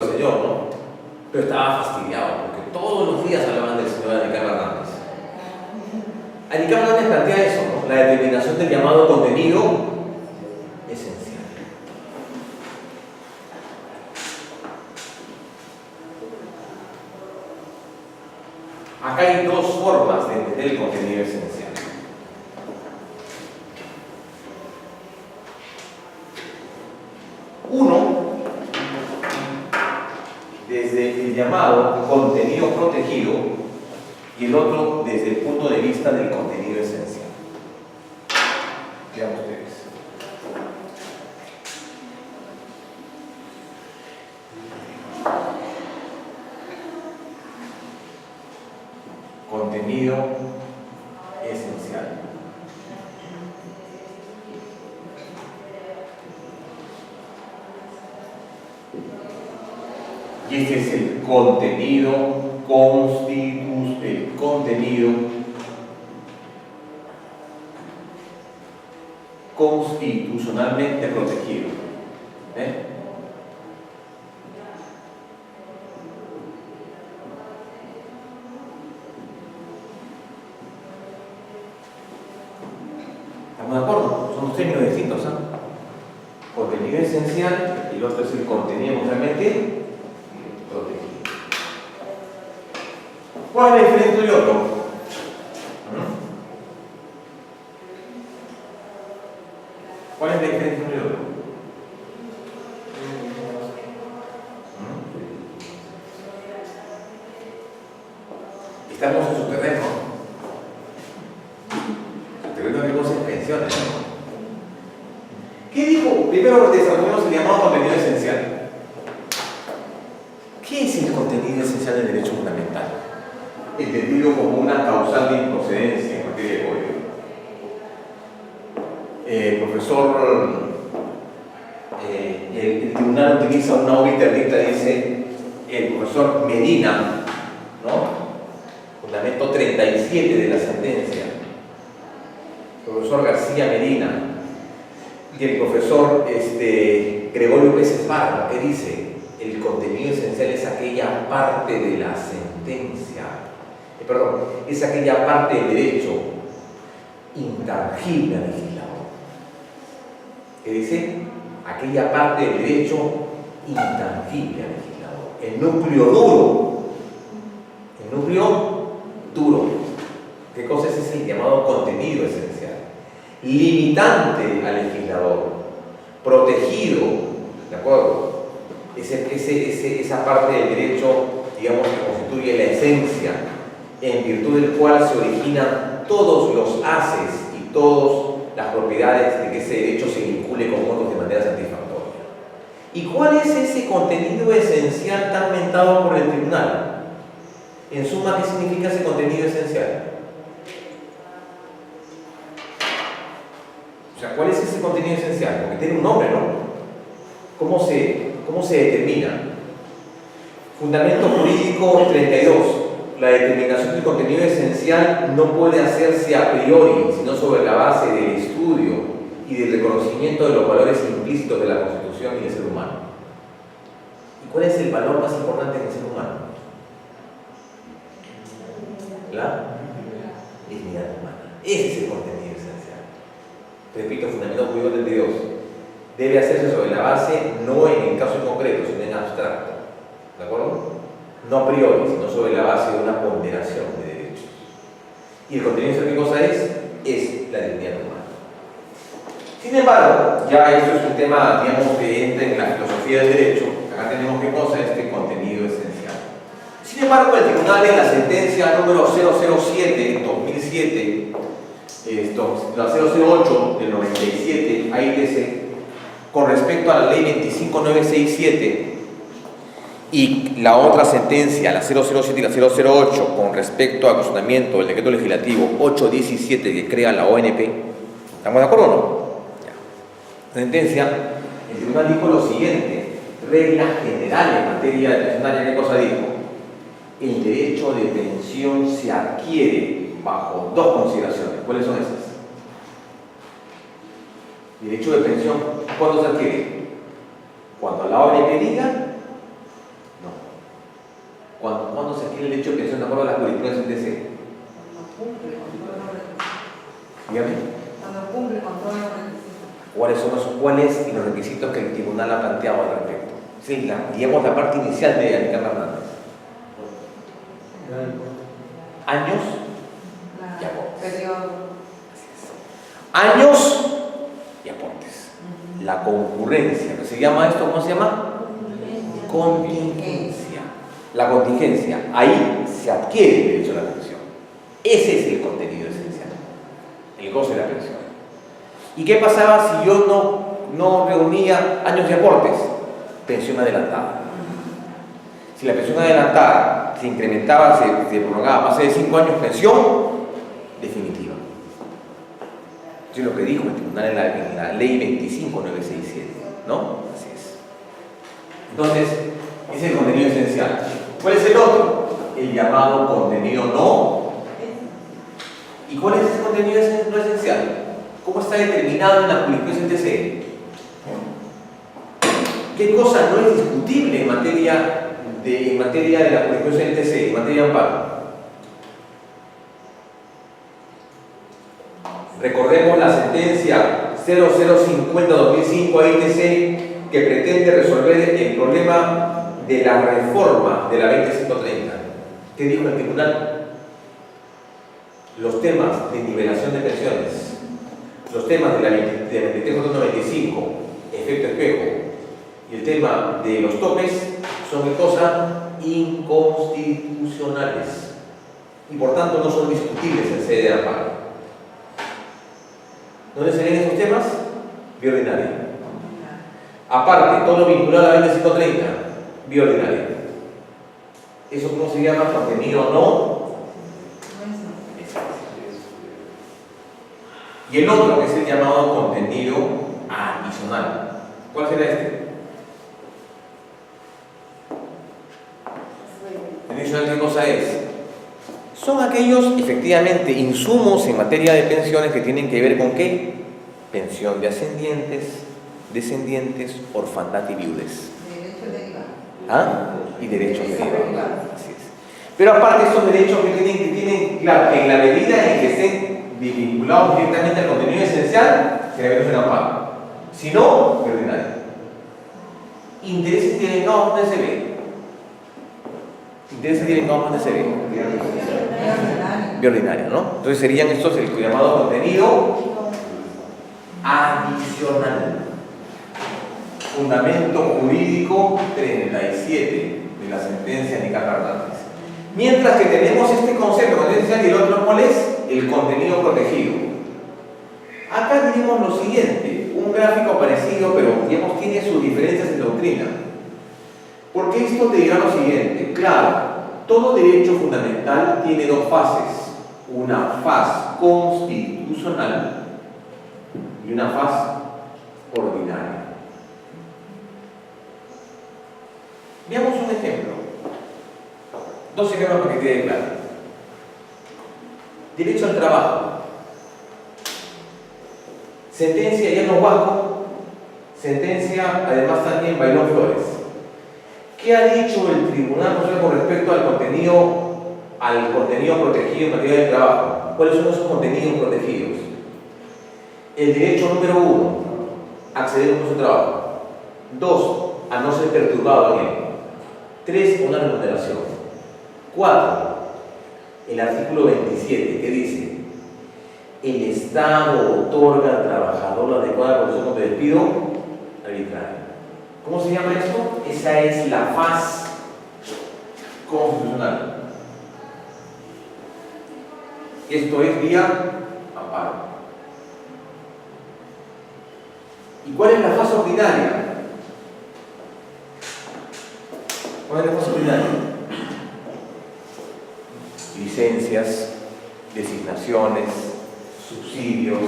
Señor, ¿no? Pero estaba fastidiado porque todos los días hablaban del Señor Anicam Hernández. Anicam Hernández plantea eso, ¿no? La determinación del llamado contenido esencial. Acá hay dos formas de entender el contenido esencial. Uno, desde el llamado contenido protegido, y el otro desde el punto de vista del contenido esencial. Vean ustedes. Contenido esencial. Y este es el contenido constitucionalmente protegido. ¿Estamos de acuerdo? Son dos términos distintos, ¿eh? Contenido esencial y el otro es el contenido emocionalmente protegido. ¿Cuál es la diferencia de otro? ¿Cuál es la diferencia entre otro? Estamos en su terreno. Su terreno de cosas pensiones, ¿no? ¿Qué dijo? Primero desarrollamos el llamado contenido esencial. ¿Qué es el contenido esencial del derecho fundamental? Entendido como una causal de improcedencia en materia de código. El tribunal utiliza una obra interdicta, dice el profesor Medina, ¿no? Fundamento 37 de la sentencia. El profesor García Medina y el profesor Gregorio Pérez Esparra, que dice el contenido esencial es aquella parte de la sentencia, es aquella parte del derecho intangible al legislador. ¿Qué dice? Aquella parte del derecho intangible al legislador. El núcleo duro. El núcleo duro. ¿Qué cosa es ese llamado contenido esencial? Limitante al legislador. Protegido. ¿De acuerdo? Esa parte del derecho, digamos, que constituye la esencia, en virtud del cual se originan todos los haces y todas las propiedades de que ese derecho se vincule con otros de manera satisfactoria. ¿Y cuál es ese contenido esencial tan mentado por el tribunal? En suma, ¿qué significa ese contenido esencial? O sea, ¿cuál es ese contenido esencial? Porque tiene un nombre, ¿no? ¿Cómo se determina? Fundamento jurídico 32. La determinación del contenido esencial no puede hacerse a priori, sino sobre la base del estudio y del reconocimiento de los valores implícitos de la Constitución y del ser humano. ¿Y cuál es el valor más importante del ser humano? La dignidad humana. Ese es el contenido esencial. Repito, fundamento jurídico 32. Debe hacerse sobre la base, no en el caso concreto, sino en abstracto. ¿De acuerdo? No a priori, sino sobre la base de una ponderación de derechos. ¿Y el contenido esencial qué cosa es? Es la dignidad humana. Sin embargo, ya esto es un tema, digamos, que entra en la filosofía del derecho. Acá tenemos qué cosa, este contenido esencial. Sin embargo, el tribunal en la sentencia número 007-2007, la 008 del 97, ahí dice, con respecto a la ley 25967, y la otra sentencia, la 007 y la 008, con respecto al funcionamiento del decreto legislativo 817 que crea la ONP, ¿estamos de acuerdo o no? Ya. La sentencia, el tribunal dijo lo siguiente: regla general en materia de pensionaria. ¿Qué cosa dijo? El derecho de pensión se adquiere bajo dos consideraciones. ¿Cuáles son esas? Derecho de pensión, ¿cuándo se adquiere? Cuando la ONP diga tiene el derecho de pensión de acuerdo a la jurisprudencia del TC? Dígame. Cuando cumple con todos los requisitos. ¿Cuáles son los requisitos que el tribunal ha planteado al respecto? Sí, digamos la parte inicial de Anícar Hernández. Años y aportes. Años y aportes. La concurrencia, que se llama esto, ¿cómo se llama? Contingencia. La contingencia, ahí se adquiere el derecho a la pensión. Ese es el contenido esencial, el goce de la pensión. ¿Y qué pasaba si yo no reunía años y aportes? Pensión adelantada. Si la pensión adelantada se incrementaba, se prorrogaba más de 5 años, pensión definitiva. Eso es lo que dijo el tribunal en la ley 25967, ¿no? Así es. Entonces, ese es el contenido esencial. ¿Cuál es el otro? El llamado contenido no. ¿Y cuál es ese contenido no esencial? ¿Cómo está determinado en la jurisprudencia del TC? ¿Qué cosa no es discutible en materia de la jurisprudencia del TC, en materia de amparo? Recordemos la sentencia 0050-2005 AITC que pretende resolver el problema de la reforma de la 20130. ¿Qué dijo el tribunal? Los temas de nivelación de pensiones, los temas de la 23195, efecto espejo, y el tema de los topes son cosas inconstitucionales y por tanto no son discutibles en sede de amparo. ¿Dónde se ven esos temas? Vía ordinaria. Aparte, todo lo vinculado a la 230, vía ordinaria. ¿Eso cómo se llama? Contenido no. Y el otro que es el llamado contenido adicional. ¿Cuál será este? ¿Adicional qué cosa es? Son aquellos, efectivamente, insumos en materia de pensiones que tienen que ver con ¿qué? Pensión de ascendientes, descendientes, orfandad y viudes. Derecho derivado. ¿Ah? Y derechos derivados. Así es. Pero aparte estos derechos que tienen, claro, en la medida en que estén vinculados directamente al contenido esencial, se deben amparo. Si no, de ordinario. Intereses derivados, ¿dónde se ve? Intereses derivados, ¿dónde se ve? Vía ordinaria, ¿no? Entonces serían estos el llamado contenido adicional. Fundamento jurídico 37 de la sentencia de Anícar Hernández. Mientras que tenemos este concepto esencial y el otro, ¿cuál es? El contenido protegido. Acá tenemos lo siguiente, un gráfico parecido, pero digamos tiene sus diferencias en doctrina. Porque esto te dirá lo siguiente, claro, todo derecho fundamental tiene dos fases, una faz constitucional y una faz ordinaria. Veamos un ejemplo. Dos ejemplos para que quede claro. Derecho al trabajo. Sentencia Llano Huasco, sentencia además también Bailón Flores. ¿Qué ha dicho el Tribunal Constitucional con respecto al contenido protegido en materia de trabajo? ¿Cuáles son esos contenidos protegidos? El derecho número 1, acceder a un puesto de trabajo. 2, a no ser perturbado en él. 3, una remuneración. 4, el artículo 27, que dice: el Estado otorga al trabajador la adecuada condición contra el despido arbitrario. ¿Cómo se llama esto? Esa es la faz constitucional. Esto es vía amparo. ¿Y cuál es la faz ordinaria? ¿Cuál es la faz ordinaria? Licencias, designaciones, subsidios,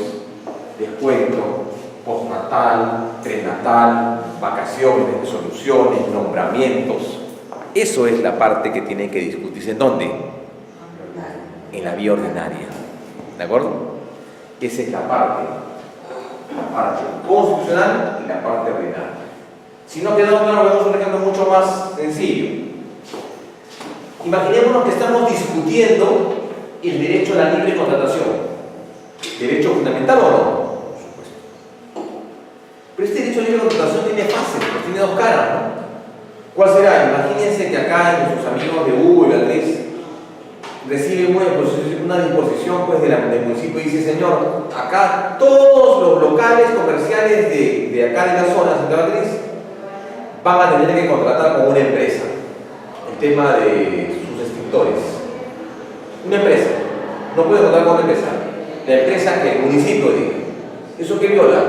descuento, postnatal, prenatal, vacaciones, resoluciones, nombramientos. Eso es la parte que tiene que discutirse. ¿En dónde? En la vía ordinaria. ¿De acuerdo? Esa es la parte constitucional y la parte ordinaria. Si no quedó claro, vemos un ejemplo mucho más sencillo. Imaginémonos que estamos discutiendo el derecho a la libre contratación. ¿Derecho fundamental o no? Por supuesto. Pero este derecho a libre contratación tiene fases, pues tiene dos caras, ¿no? ¿Cuál será? Imagínense que acá nuestros amigos de Hugo y Beatriz reciben una disposición pues, del municipio y dice: señor, acá todos los locales comerciales de acá de la zona de Santa Beatriz van a tener que contratar con una empresa el tema de sus escritores. Una empresa, no puede contratar con una empresa. La empresa que el municipio diga. ¿Eso qué viola?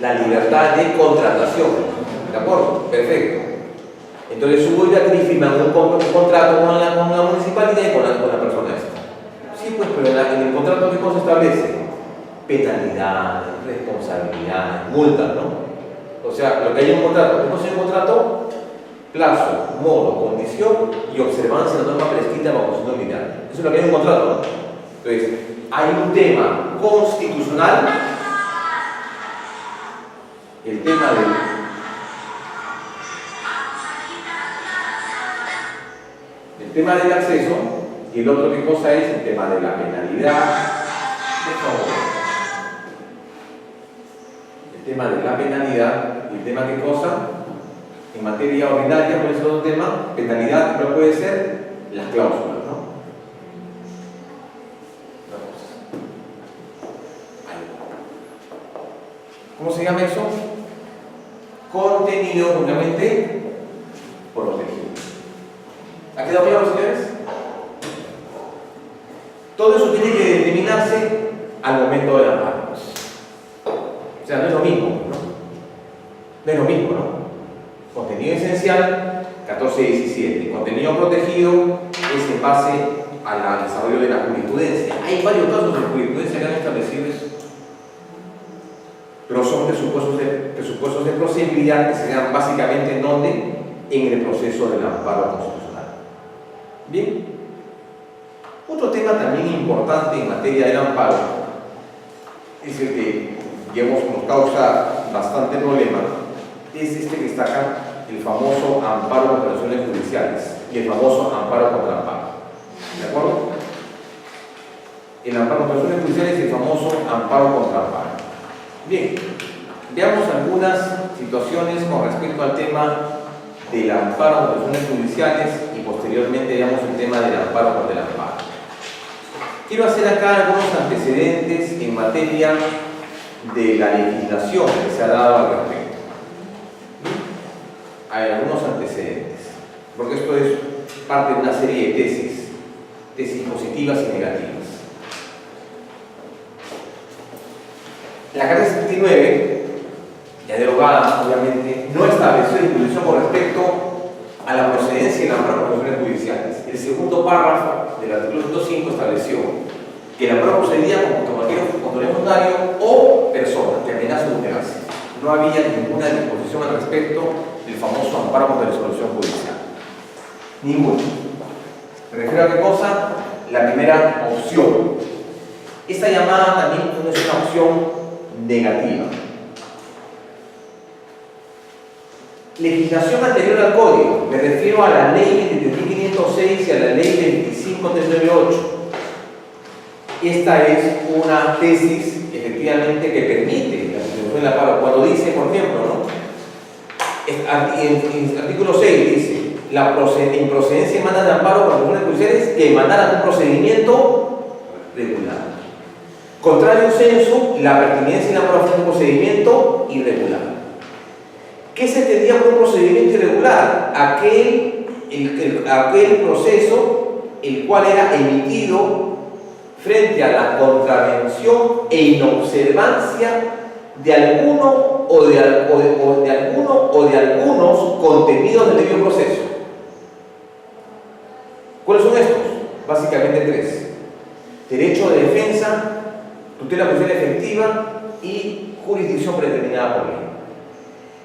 La libertad de contratación. ¿De acuerdo? Perfecto. Entonces Hugo y Beatriz firman un contrato con la municipalidad y con la persona esta. Sí, pues, pero en el contrato ¿qué cosa establece? Penalidades, responsabilidades, multas, ¿no? O sea, lo que hay en un contrato. ¿Qué cosa hay en un contrato? Plazo, modo, condición y observancia de la norma prescrita bajo constitución militar. Eso es lo que hay en un contrato, ¿no? Entonces, hay un tema constitucional, el tema del acceso, y el otro, ¿qué cosa es? El tema de la penalidad. El tema de la penalidad, y el tema, ¿qué cosa? En materia ordinaria, ¿cuál es el otro tema? Penalidad, pero puede ser las cláusulas, ¿no? ¿Cómo se llama eso? Contenido, obviamente, protegido. ¿Ha quedado claro, señores? Todo eso tiene que determinarse al momento del amparo. O sea, no es lo mismo, ¿no? No es lo mismo, ¿no? Contenido esencial, 14.17. Contenido protegido es en base al desarrollo de la jurisprudencia. Hay varios casos de jurisprudencia que han establecido eso. Pero son presupuestos de procedibilidad que se dan básicamente en donde, en el proceso del amparo constitucional. Bien. Otro tema también importante en materia del amparo es el que nos causa bastante problema, es este que está acá, el famoso amparo contra acciones judiciales y el famoso amparo contra amparo. ¿De acuerdo? El amparo contra acciones judiciales y el famoso amparo contra amparo. Bien, veamos algunas situaciones con respecto al tema del amparo contra acciones judiciales y posteriormente veamos el tema del amparo contra el amparo. Quiero hacer acá algunos antecedentes en materia de la legislación que se ha dado al respecto. Hay algunos antecedentes, porque esto es parte de una serie de tesis positivas y negativas. La Carta 79, ya derogada, obviamente, no estableció disposición con respecto a la procedencia y la amparo contra acciones judiciales. El segundo párrafo del artículo 105 estableció que el amparo procedía contra cualquier funcionario o persona que amenaza o vulnerase. No había ninguna disposición al respecto del famoso amparo contra la resolución judicial. Ninguna. ¿Me refiero a qué cosa? La primera opción. Esta llamada también no es una opción negativa. Legislación anterior al código, me refiero a la ley 23.506 y a la ley 25.398. Esta es una tesis efectivamente que permite la suspensión del amparo. Cuando dice, por ejemplo, ¿no? En el artículo 6 dice la improcedencia en mandas de amparo por razones judiciales que emanan un procedimiento regular. Contrario censo, la pertinencia y la aprobación de un procedimiento irregular. ¿Qué se entendía por un procedimiento irregular? Aquel proceso el cual era emitido frente a la contravención e inobservancia de alguno o de algunos contenidos del debido proceso. ¿Cuáles son estos? Básicamente tres: derecho de defensa, tutela judicial efectiva y jurisdicción predeterminada por ley.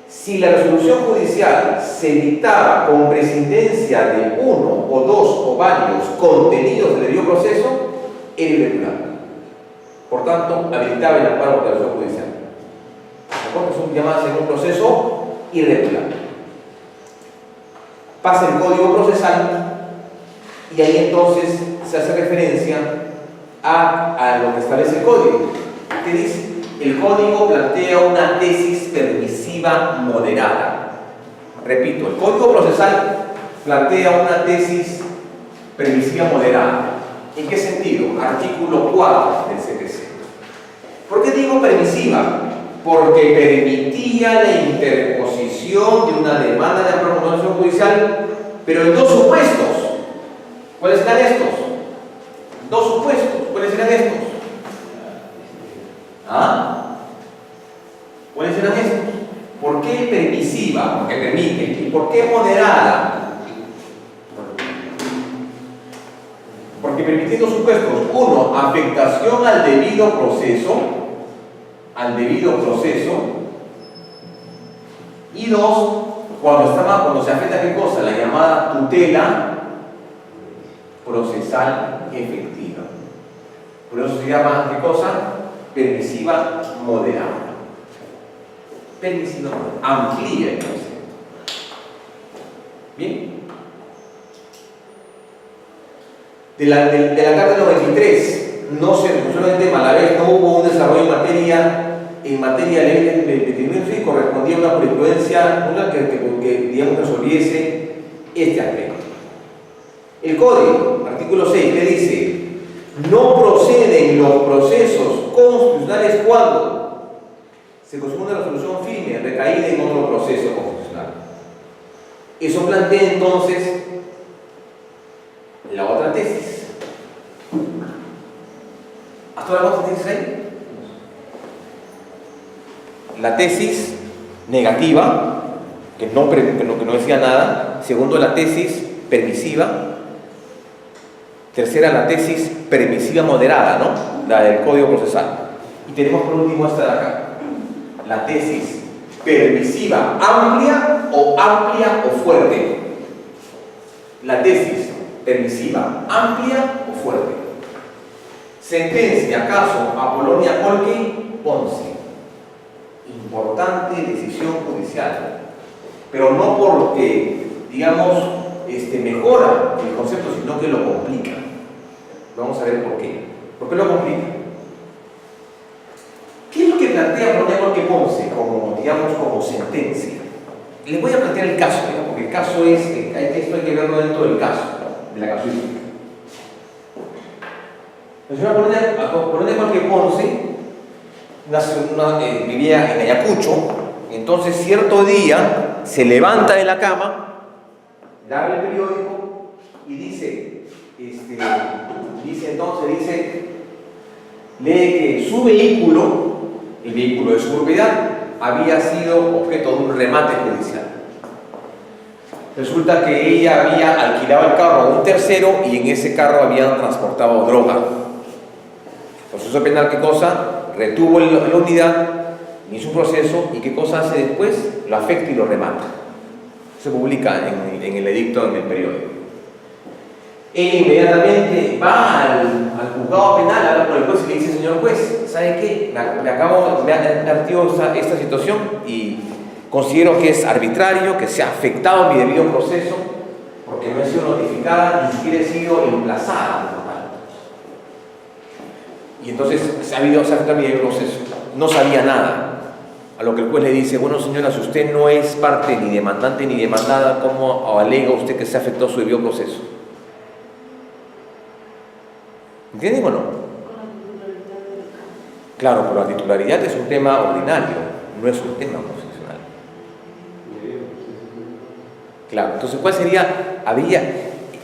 Si la resolución judicial se dictaba con prescindencia de uno o dos o varios contenidos del debido proceso, era irregular. Por tanto, habilitaba el amparo contra la resolución judicial. ¿De acuerdo? Son llamadas en un proceso irregular. pasa el código procesal y ahí entonces se hace referencia a lo que establece el código. ¿Qué dice? El código plantea una tesis permisiva moderada. Repito, el código procesal plantea una tesis permisiva moderada. ¿En qué sentido? Artículo 4 del CPC. ¿Por qué digo permisiva? Porque permitía la interposición de una demanda de aprobación judicial, pero en dos supuestos. ¿Cuáles serán estos? Dos supuestos. ¿Cuáles serán estos? ¿Ah? ¿Cuáles serán estos? ¿Por qué permisiva? Porque permite. ¿Y por qué moderada? Porque permite dos supuestos. Uno, afectación al debido proceso. Y dos, cuando se afecta ¿qué cosa? La llamada tutela procesal efectiva. Por eso se llama ¿qué cosa? Permisiva moderada. Permisiva moderada. Amplía el concepto. ¿Bien? De la Carta 93 no se resolvió el tema, a la vez no hubo un desarrollo en materia de ley de detenimiento y correspondía a una jurisprudencia que digamos resolviese este aspecto. El código, artículo 6, ¿qué dice? No proceden los procesos constitucionales cuando se consume una resolución firme recaída en otro proceso constitucional. Eso plantea entonces la otra tesis. ¿Hasta ahora cuántas tesis hay? La tesis negativa, que no decía nada. Segundo, la tesis permisiva. Tercera, la tesis permisiva moderada, ¿no? La del Código Procesal. Y tenemos por último esta de acá. La tesis permisiva amplia o fuerte. La tesis permisiva amplia o fuerte. Sentencia, caso Apolonia Colqui, Ponce. Importante decisión judicial, pero no porque, digamos, mejora el concepto, sino que lo complica. Vamos a ver por qué. ¿Por qué lo complica? ¿Qué es lo que plantea Apolonia Colqui Ponce como sentencia? Les voy a plantear el caso, ¿no? Porque el caso es, esto hay que verlo dentro del caso, de la casuística. La señora Apolonia Colqui Ponce vivía en Ayacucho. Entonces cierto día se levanta de la cama, abre el periódico y dice, lee que su vehículo, el vehículo de su propiedad, había sido objeto de un remate judicial. Resulta que ella había alquilado el carro a un tercero y en ese carro habían transportado droga. El proceso penal, ¿qué cosa? Retuvo la unidad, hizo un proceso y ¿qué cosa hace después? Lo afecta y lo remata. Se publica en el edicto en el periódico. Él inmediatamente va al juzgado penal, habla con el juez y le dice: señor juez, ¿sabe qué? Me advirtió esta situación y considero que es arbitrario, que se ha afectado mi debido proceso porque no he sido notificada, ni siquiera he sido emplazada. Y entonces se ha afectado mi debido proceso. No sabía nada. A lo que el juez le dice: bueno, señora, si usted no es parte ni demandante ni demandada, ¿cómo alega usted que se afectó su debido proceso? ¿Entienden o no? Claro, pero la titularidad es un tema ordinario, no es un tema constitucional. Claro, entonces, ¿cuál sería?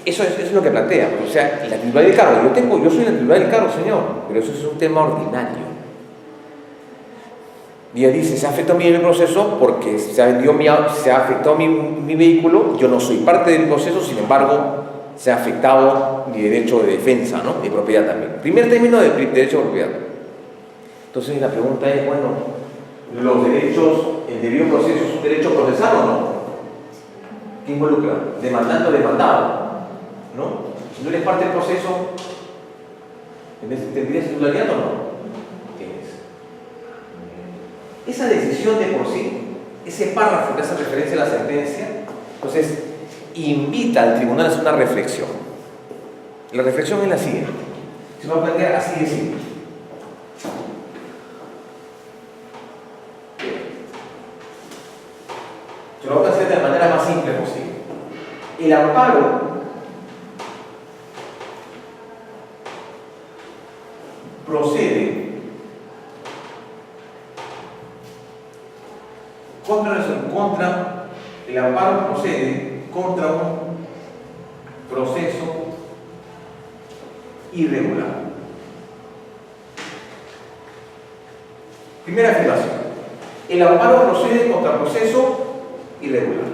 Eso es lo que plantea. O sea, la titularidad del carro. Yo soy la titular del carro, señor, pero eso es un tema ordinario. Y ella dice: se ha afectado mi proceso porque se ha afectado mi vehículo. Yo no soy parte del proceso, sin embargo, se ha afectado mi derecho de defensa, ¿no? Mi propiedad también. Primer término de derecho de propiedad. Entonces la pregunta es: bueno, ¿los derechos, el debido proceso es un derecho procesal o no? ¿Qué involucra? Demandante o demandado, ¿no? Si no eres parte del proceso, ¿tendrías titularidad o no? Esa decisión de por sí, ese párrafo que hace referencia a la sentencia, entonces invita al tribunal a hacer una reflexión. La reflexión es la siguiente. Se va a plantear así de simple. Yo lo voy a hacer de la manera más simple posible. El amparo procede el amparo procede contra un proceso irregular. Primera afirmación. El amparo procede contra proceso irregular.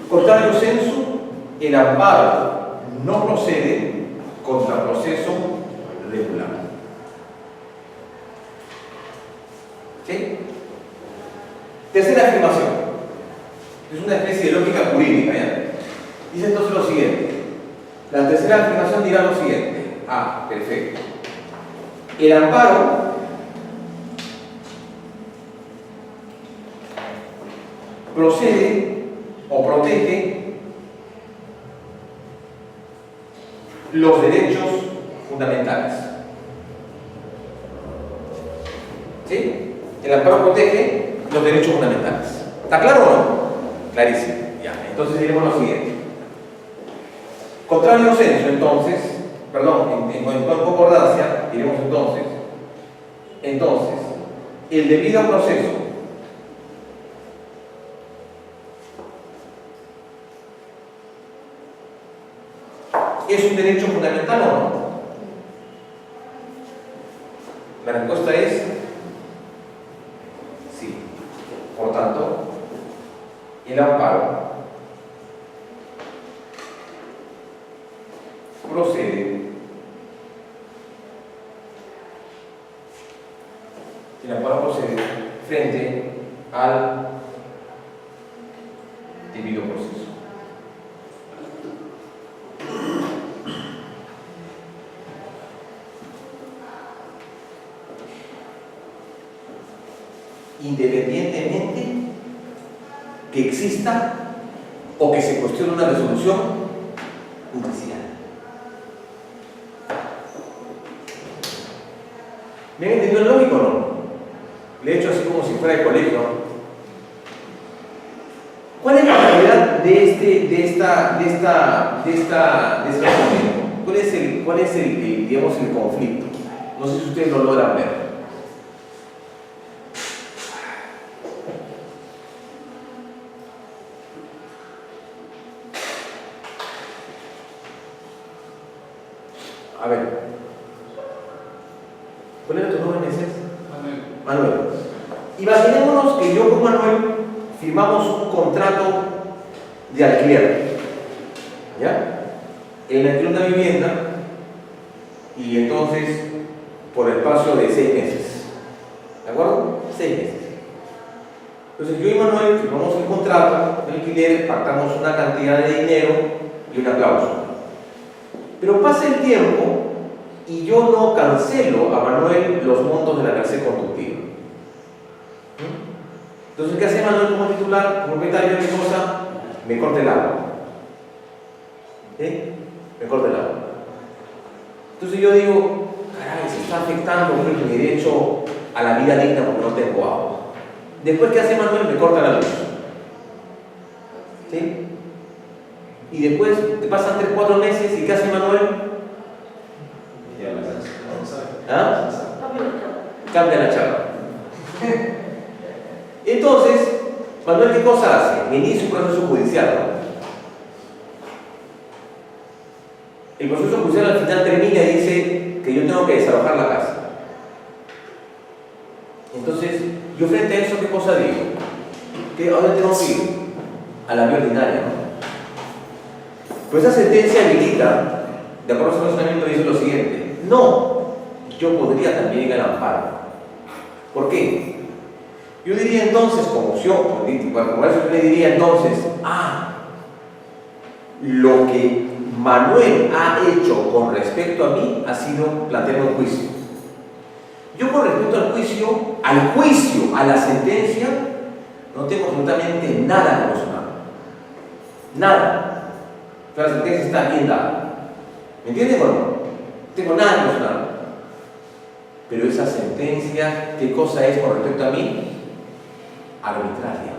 Contrario sensu, el amparo no procede contra proceso regular. ¿Sí? Tercera afirmación. Es una especie de lógica jurídica, ¿ya? Dice entonces lo siguiente. La tercera afirmación dirá lo siguiente. Ah, perfecto. El amparo procede o protege los derechos fundamentales. ¿Sí? El amparo protege los derechos fundamentales. ¿Está claro o no? Clarísimo. Ya. Entonces diremos lo siguiente. Contrario sensu, entonces, perdón, en concordancia, diremos entonces, el debido proceso ¿es un derecho fundamental o no? La respuesta es sí. Por tanto, el amparo procede frente al debido proceso. Independientemente que exista o que se cuestione una resolución judicial. ¿Me han entendido el lógico o no? Le he hecho así como si fuera de colegio. ¿Cuál es la realidad de esta argumento? ¿Cuál es digamos, el conflicto? No sé si ustedes lo logran ver. A ver. ¿Cuál era tu nombre, Meses? Manuel. Imaginémonos que yo con Manuel firmamos un contrato de alquiler. ¿Ya? Él alquiló una vivienda y entonces por el espacio de 6 meses. ¿De acuerdo? 6 meses. Entonces yo y Manuel firmamos el contrato de alquiler, pactamos una cantidad de dinero y una cláusula. Pero pasa el tiempo y yo no cancelo a Manuel los montos de la cárcel conductiva. Entonces, ¿qué hace Manuel como titular, como propietario? ¿Qué cosa? Me corta el agua. ¿Sí? Me corta el agua. Entonces yo digo, caray, se está afectando mi derecho a la vida digna porque no tengo agua. Después, ¿qué hace Manuel? Me corta la luz. ¿Sí? Y después te pasan 3-4 meses y ¿qué hace Manuel? ¿Ah? Cambia la charla. Entonces, Manuel, ¿qué cosa hace? Inicia un proceso judicial, ¿no? El proceso judicial al final termina y dice que yo tengo que desalojar la casa. Entonces, yo frente a eso, ¿qué cosa digo? ¿A dónde tengo que ir? A la vía ordinaria, ¿no? Pues esa sentencia habilita, de acuerdo a su razonamiento, dice lo siguiente: no, yo podría también ir al amparo. ¿Por qué? Yo diría entonces, como opción política, como eso le diría entonces, lo que Manuel ha hecho con respecto a mí ha sido plantear un juicio. Yo con respecto al juicio, a la sentencia, no tengo absolutamente nada que mencionar. Nada. Pero la sentencia está bien dada. ¿Me entienden o no? No tengo nada emocional. Pero esa sentencia, ¿qué cosa es con respecto a mí? Arbitraria.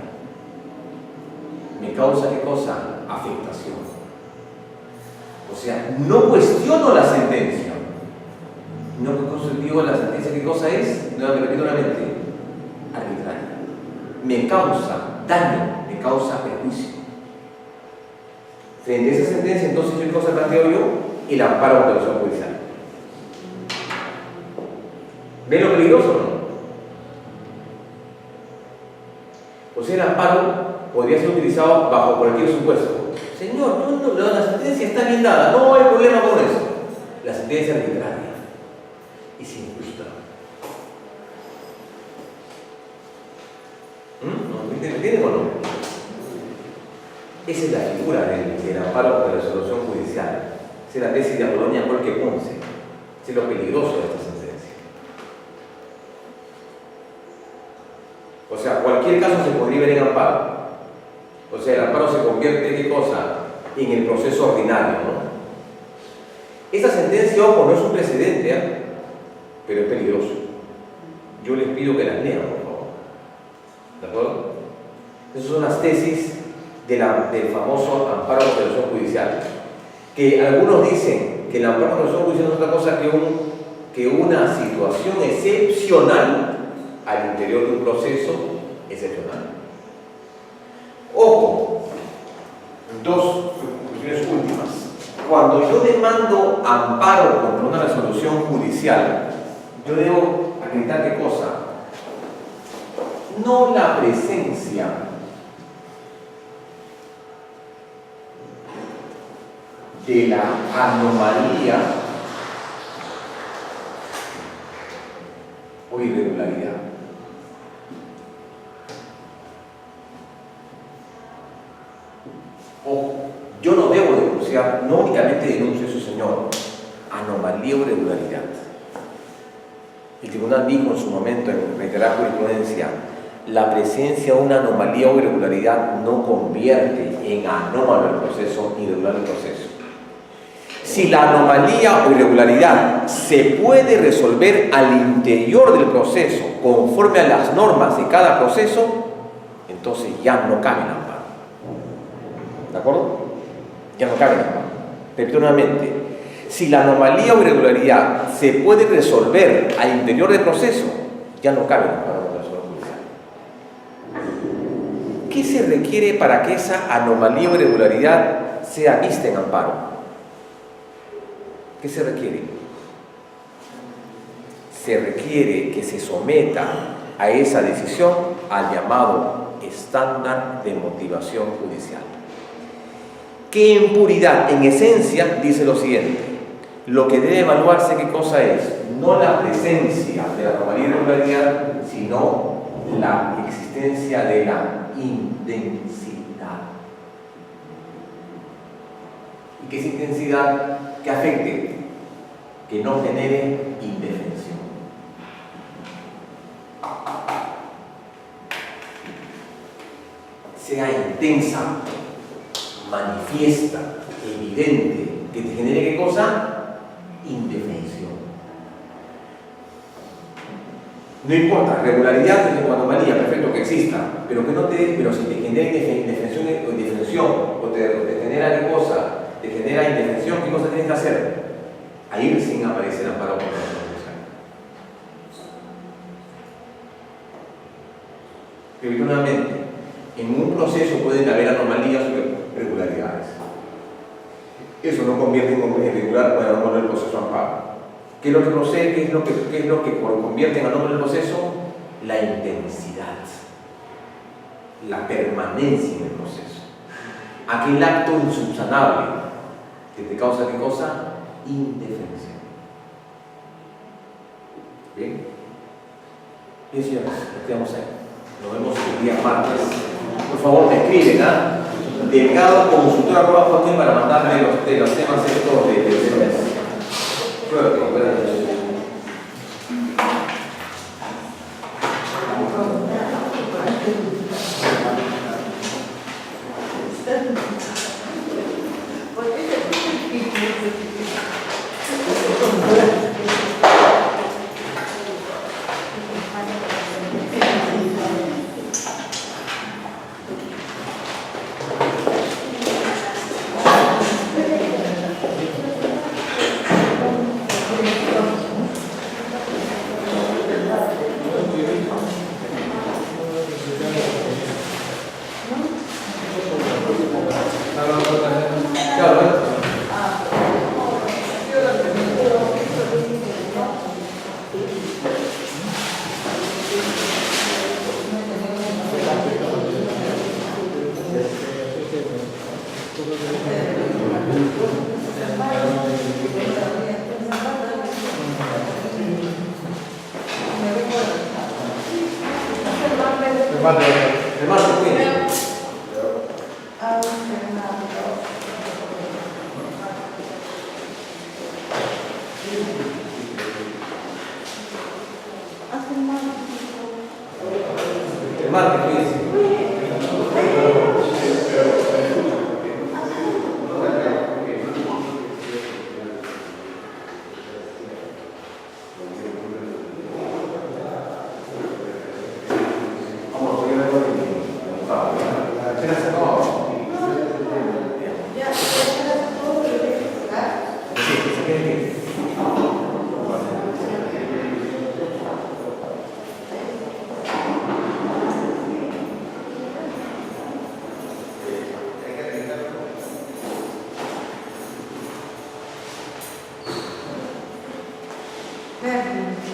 Me causa, ¿qué cosa? Afectación. O sea, no cuestiono la sentencia. No digo la sentencia, ¿qué cosa es? No, me repito nuevamente. Arbitraria. Me causa daño, me causa perjuicio. Frente a esa sentencia, entonces, ¿qué cosa planteo yo? El amparo de la apelación judicial. ¿Ven lo peligroso o no? O sea, el amparo podría ser utilizado bajo cualquier supuesto. Señor, la sentencia está bien dada, no hay problema con eso. La sentencia es arbitraria. Es injusta. ¿Me entienden o no? Esa es la figura del amparo por la resolución judicial. Esa es la tesis de Apolonia Jorge Ponce. Ese es lo peligroso de esta sentencia. O sea, cualquier caso se podría ver en amparo. O sea, el amparo se convierte en ¿qué cosa? En el proceso ordinario, ¿no? Esta sentencia, ojo, no es un precedente, ¿eh? Pero es peligroso. Yo les pido que las lean, por favor. ¿De acuerdo? Esas son las tesis del famoso amparo por resolución judicial. Que algunos dicen que el amparo por resolución judicial no es otra cosa que una situación excepcional al interior de un proceso excepcional. Ojo, dos cuestiones últimas. Cuando yo demando amparo contra una resolución judicial, yo debo acreditar ¿qué cosa? No la presencia de la anomalía o irregularidad. Ojo, yo no debo denunciar, no únicamente denuncio eso, señor, anomalía o irregularidad. El tribunal dijo en su momento, en reiterada jurisprudencia, la presencia de una anomalía o irregularidad no convierte en anómalo el proceso ni irregular el proceso. Si la anomalía o irregularidad se puede resolver al interior del proceso conforme a las normas de cada proceso, entonces ya no cabe el amparo. ¿De acuerdo? Ya no cabe el amparo. Repito nuevamente, si la anomalía o irregularidad se puede resolver al interior del proceso, ya no cabe el amparo de la resolución judicial. ¿Qué se requiere para que esa anomalía o irregularidad sea vista en amparo? ¿Qué se requiere? Se requiere que se someta a esa decisión al llamado estándar de motivación judicial. Que en puridad, en esencia, dice lo siguiente: lo que debe evaluarse, ¿qué cosa es? No la presencia de la anomalía y irregularidad, sino la existencia de la intensidad. ¿Y qué es intensidad? Que afecte, que no genere indefensión. Sea intensa, manifiesta, evidente, que te genere ¿qué cosa? Indefensión. No importa, regularidad o anomalía, perfecto que exista, pero que no pero si te genera indefensión o te genera ¿qué cosa? Te genera indefensión, ¿qué cosa tienes que hacer? Ahí recién aparece el amparo por la resolución judicial. Repito nuevamente, en un proceso pueden haber anomalías o irregularidades. Eso no convierte en irregular o en anómalo el proceso amparo. ¿Qué es lo que procede? ¿Qué es lo que convierte en anómalo el proceso? La intensidad, la permanencia en el proceso. Aquel acto insubsanable que te causa ¿qué cosa? Indefensión. ¿Bien? Bien, señores, nos quedamos ahí. Nos vemos el día martes. Por favor, me escriben, ¿ah? Delgado consultor@hotmail para mandarme los temas estos del mes. Suerte, buenas noches. Claro, el martes, cuídense. El martes, cuídense. Gracias.